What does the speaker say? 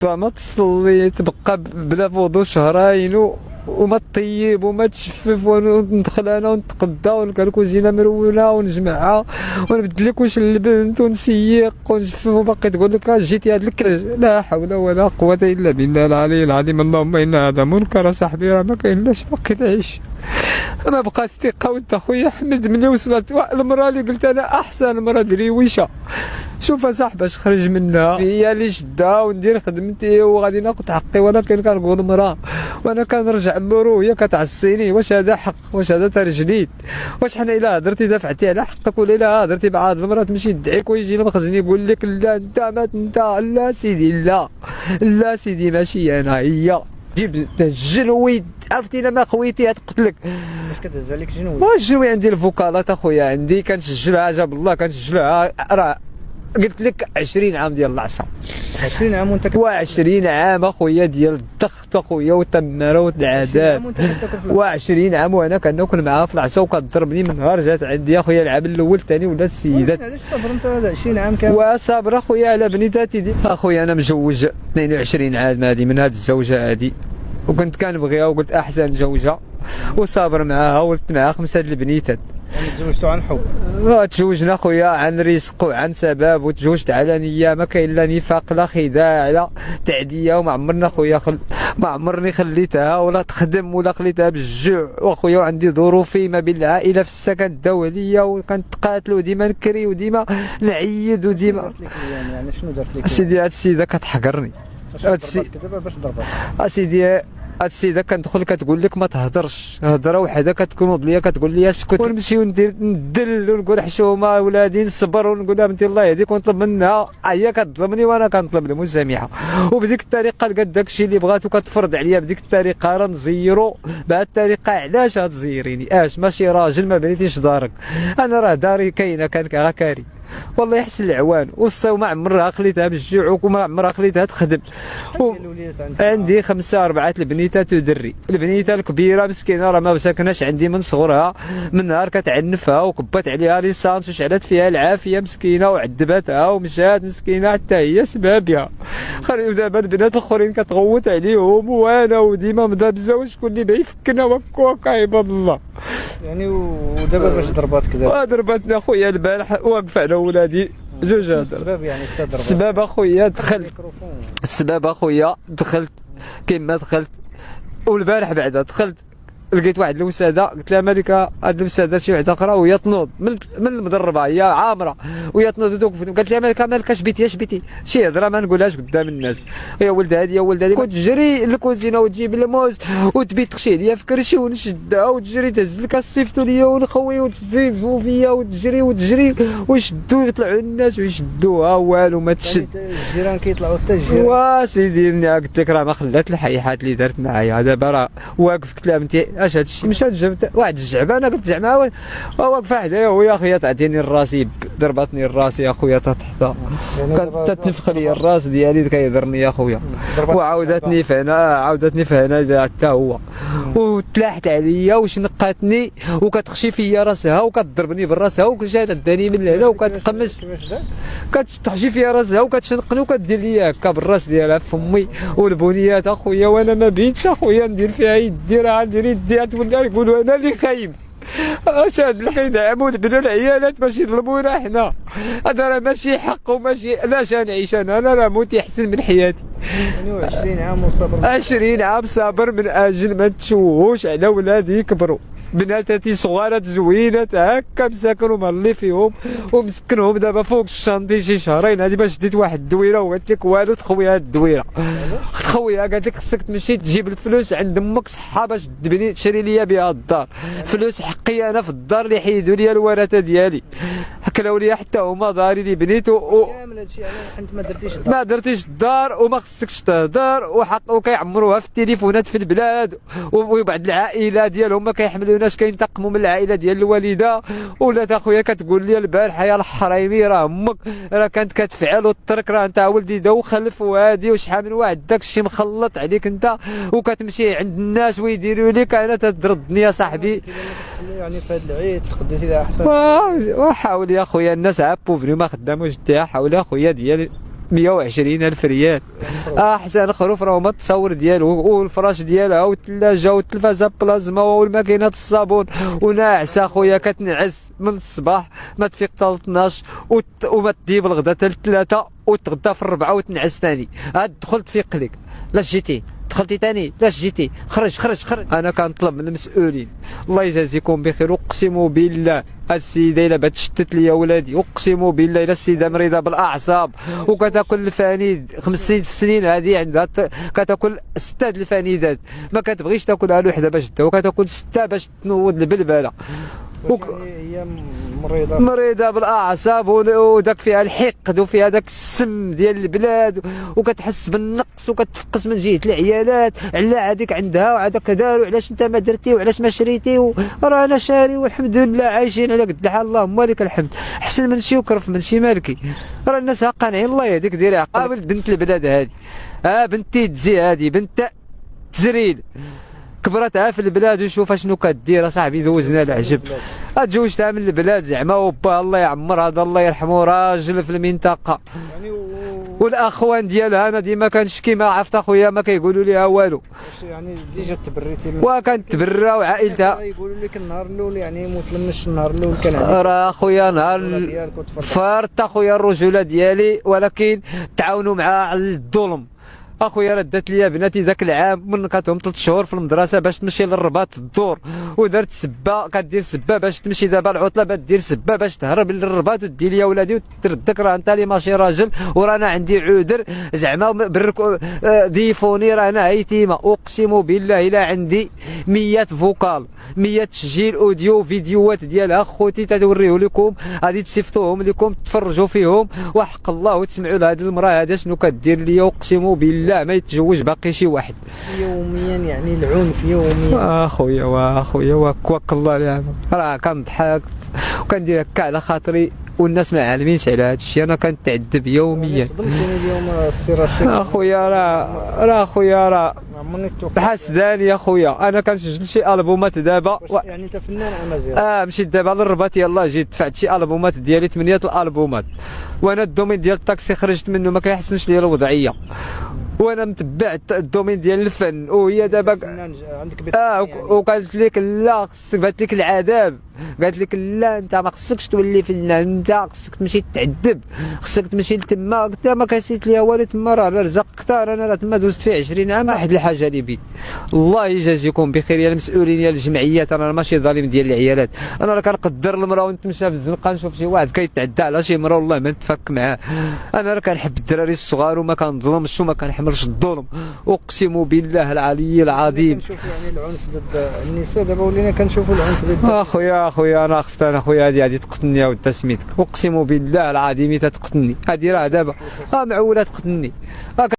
ما تصلي تبقى بلا فضو شهرين وما تطيب وما تشفف وندخل انا ونتقدى ونلقى الكوزينه مرونه ونجمعها ونبدل لك واش البنت ونسيق ونجفف وباقي تقول لك جيتي هاد الكراج. لا حول ولا قوه الا بالله العلي العظيم. اللهم ان هذا منكر صاحبي، راه ما كاينلاش باقي نعيش. انا بقات ثقه وانت خويا حمد ملي وصلت المراه اللي قلت انا احسن مراه درويشه. شوف اصاحبي اش خرج منها، هي اللي شدها وندير خدمتي وغادي ناخذ حقي، ولكن كنقول مراه وانا كنرجع للورو وهي كتعصيني. واش هذا حق؟ واش هذا ترجليد؟ واش حنا الا هضرتي دافعتي على حقك، ولا الا هضرتي مع هاد المراه تمشي يدعيك ويجي المخزن يقول لك لا انت مات انت؟ لا سيدي، لا سيدي ماشي انا، هي جيب الجنوي. عرفتي الا ما خويتي تقتلك. واش كتهز عليك جنوي؟ الجنوي عندي الفوكالات اخويا، عندي كنسجلها جاب الله كنسجلها. راه قلت لك 20 عام ديال العصا. 20 عام وانت 20 عام اخويا ديال الضغط اخويا والتماره والعذاب. 20 عام وانا كناكل معاها في العصا وكضربني من نهار جات عندي اخويا العام الاول الثاني ولا السيدات. علاش صبر انت هذا 20 عام كامل؟ وصابر اخويا على بنيتاتي دي اخويا. انا مجوج 22 عام هذه من هذه الزوجه هذه، وكنت كنبغيها وقلت احسن زوجه وصابر معاها ولدت معاها 5 البنيتات. يعني تزوجتوا عن حب؟ تزوجنا خويا عن رزق وعن سبب، وتزوجت على نيه، ما كاين لا نفاق لا خداع لا تعديه. وما عمرنا خويا ما عمرني خليتها ولا تخدم ولا خليتها بالجوع. واخويا وعندي ظروفي ما بين العائله في السكن الدوليه، وكنتقاتل وديما نكري وديما نعيد وديما. يعني شنو درت لك؟ سيدي هاد السيده كتحقرني. باش ضربت اسيدي هاد السيده كندخل كتقول لك ما تهضرش، هضره وحده كتكون ليا كتقول لي اسكت، ونمشي وندير ندل ونقول حشومه ولادي نصبر ونقول لها بنتي الله يهديك ونطلب منها. هي كتظلمني وانا كنطلب المسامحه، وبديك الطريقه لقات داكشي اللي بغات وكتفرض عليا بديك الطريقه. راه نزيرو بهذه الطريقه. علاش غتزيريني؟ ماشي راجل ما بنيتيش دارك؟ انا راه داري كاينه كان كاري والله يحسن العوان. وما عمرها خليتها بالجوع وما عمرها خليتها تخدم. عندي 5 4 البنيتات ودري. البنيته الكبيره مسكينه راه ما ساكناش عندي من صغرها، من نهار كتعنفها وكبات عليها ليسانس وشعلت فيها العافيه مسكينه وعذبتها ومشات مسكينه حتى هي سبابها. خليو دابا البنات الاخرين كتغوت عليهم وانا وديما مدابزه وشكون اللي باغي يفكنا وكا عباد الله. يعني ودابا باش ضرباتك دابا؟ ضربتنا خويا البارح واقف على ولادي جوج. السبب يعني السبب اخويا دخلت. السبب اخويا دخلت كيما دخلت، والبارح بعدا دخلت لقيت واحد الوساده قلت لها مالك هاد الوساده شي وحده اخرى وهي تنوض من المضربه، هي عامره وهي تنوض وتوقف. قالت لها مالك اش بيتي شي هضره ما نقولهاش قدام الناس. يا ولد هادي يا ولد هادي، وتجري للكوزينه وتجيب الموز وتبي تخشي ليا في كرشي ونشدها وتجري تهز لك صيفطوا ليا ونخوي وتزرفوا فيا وتجري ويشدوا يطلعوا الناس ويشدوها والو ما تشد. الجيران كيطلعوا حتى الجيران. وسيدي قلت لك راه ما خلات الحيحات اللي دارت معايا. دابا راه واقف قلت لها بنتي اش هاد الشيء؟ مشات جابت واحد الجعبانه قلت زعما واقفه حدايا ويا اخويا تعطيني الراسي، ضربتني الراسي يا خويا تحت كتنفخ لي الراس ديالي كيضرني يا خويا، وعاودتني في هنا حتى هو وتلاحت عليا وشنقاتني وكتخشي فيا راسها وكتضربني براسها وكجات داني من هنا وكتقمش كتحشي فيا راسها وكتشنقني وكدير لي هكا بالراس ديالها في فمي والبنيات اخويا. وانا ما بيتش اخويا ندير فيها يدي، راه ندير يدي تولي يقولوا انا اللي خايب. اش هاد اللي كيدعموا بنا العيالات باش يظلمونا حنا؟ هذا راه ماشي حق وماشي لاش نعيش انا راه موتي احسن من حياتي. 20 عام وصابر. 20 عام صابر من اجل ما نتشوهوش على ولادي يكبروا. بناتاتي صغارات زوينات هكا مساكن ومهلي فيهم ومسكنهم دابا فوق الشانطي شي شهرين هادي باش ديت واحد الدويره وقالت لك والو تخوي هاد الدويره. تخويها قالت لك خصك تمشي تجيب الفلوس عند امك صحه باش تبني تشري لي بها الدار. فلوس حقي انا في الدار اللي حيدوا لي الورثه ديالي، كلاو لي حتى هما داري اللي بنيتو كامل هادشي علاش انت ما درتيش الدار وما خصكش تهدر وحق وكيعمروها في التليفونات في البلاد. وبعض العائله ديالهم ما كيحملوناش كينتقموا من العائله ديال الوالده. ولات اخويا كتقول لي البارحه يا الحريمي راه امك راه كانت كتفعل وترك، راه انت ولدي دا وخلف وهادي وشحال من واحد داكشي مخلط عليك انت وكتمشي عند الناس ويديروا لك انا تردني يا صاحبي. يعني في هذا العيد تقدرتي لها احسن. وحاول يا خويا الناس عابوا فيني ما خداموش حاول يا خويا ديالي 120 الف ريال. احسن خروف راه هما التصور ديالو والفراش ديالها والثلاجه والتلفازه بلازما والماكينه الصابون وناعسه خويا كتنعس من الصباح ما تفيق حتى 12 وما تدي بالغدا حتى 3 وتغدا في 4 وتنعس ثاني. عاد دخلت فيق لك لاش جيتي دخلتي ثاني لاش جيتي خرج خرج خرج. انا كنطلب من المسؤولين الله يجازيكم بخير. اقسم بالله هاد السيده الا بات شتت ليا ولادي اقسم بالله الا السيده مريضه بالاعصاب وكتاكل الفانيد 5 سنين هذه عندها كتاكل 6 الفانيدات ما كتبغيش تاكلها لوحدها باش تداو كتاكل 6 باش تنوض البلبله. هي مريضه بالاعصاب وداك فيها الحقد وفيها داك السم ديال البلاد وكتحس بالنقص وكتفقس من جهه العيالات. على هذيك عندها وهذاك داروا علاش انت ما درتي وعلاش ما شريتي راه انا شاري والحمد لله عايشين على قد الحال اللهم لك الحمد. احسن من شي وكرف من شي مالكي راه الناس قانعين. الله يهديك ديري عقابل بنت البلاد هذه. بنتي تزي هذه بنت تزريل كبرتها في البلاد وشوف شنو كدير اصاحبي دوزنا العجب. تزوجتها من البلاد زعما وبا الله يعمر هذا الله يرحمه راجل في المنطقه يعني والاخوان ديالها انا ديما كنشكي ما عرفت اخويا ما كيقولوا ليها والو. يعني ديجا تبريتي وكنتبرى وعائلتها يقولوا لك النهار الاول يعني متلمش النهار الاول كان راه اخويا نهار فرط اخويا الرجوله ديالي ولكن تعاونوا معها على الظلم. اخويا راه دات ليا بناتي ذاك العام من كاتهم 3 شهور في المدرسه باش تمشي للرباط الدور ودارت سبه كدير سبه باش تمشي دابا العطله دير سبه باش تهرب للرباط ودي ليا ولادي وتردك راه انت اللي ماشي راجل ورانا عندي عذر زعما ضيفوني رانا هيتيمه. اقسم بالله الا عندي 100 فوكال 100 تسجيل اوديو فيديوهات ديالها خوتي توريه لكم غادي تصيفطوهم لكم تفرجوا فيهم وحق الله وتسمعوا لهذه المراه هذا شنو كدير ليا. اقسم بالله ما يتزوج باقي شي واحد يوميا يعني العنف يوميا. واخويا وكواك الله يعلم راه كنضحك وكندير هكا على خاطري والناس ما عالمينش على هذا الشيء. انا كنتعذب يوميا صدمتيني اليوم السيره اخويا راه اخويا راه حسداني يا خويا. انا كنسجل شي البومات دابا يعني انت فنان امازيغ. مشيت دابا للرباط يلاه جيت دفعت شي البومات ديالي 8 الالبومات وانا الدومين ديال الطاكسي خرجت منه ما كيحسنش ليا الوضعيه وانا متبع الدومين ديال الفن وهي دابا عندك بيت وقالت لك لا خصك بات لك العذاب قالت لك لا انت ما خصكش تولي فنان انت خصك تمشي تعذب خصك تمشي لتما. قلت لها ما كنسيت ليها والو تما راه الرزق كثار انا راه تما دوزت فيه 20 عام. واحد الحاجه اللي بيت الله يجازيكم بخير يا المسؤولين يا الجمعيات. انا ماشي ظالم ديال العيالات انا راه كنقدر المراه ونتمشى في الزنقه نشوف شي واحد كيتعدى على شي مراه والله ما نتفك معاه. انا راه كنحب الدراري الصغار وما كنظلمش وما كنحملش الظلم اقسم بالله العلي العظيم. كنشوف يعني العنف ضد النساء دابا ولينا كنشوفوا العنف ضد اخويا انا خفت انا خويا هذه تقتلني ود سميتك اقسم بالله العظيم تقتلني هذه راه دابا معوله تقتلني.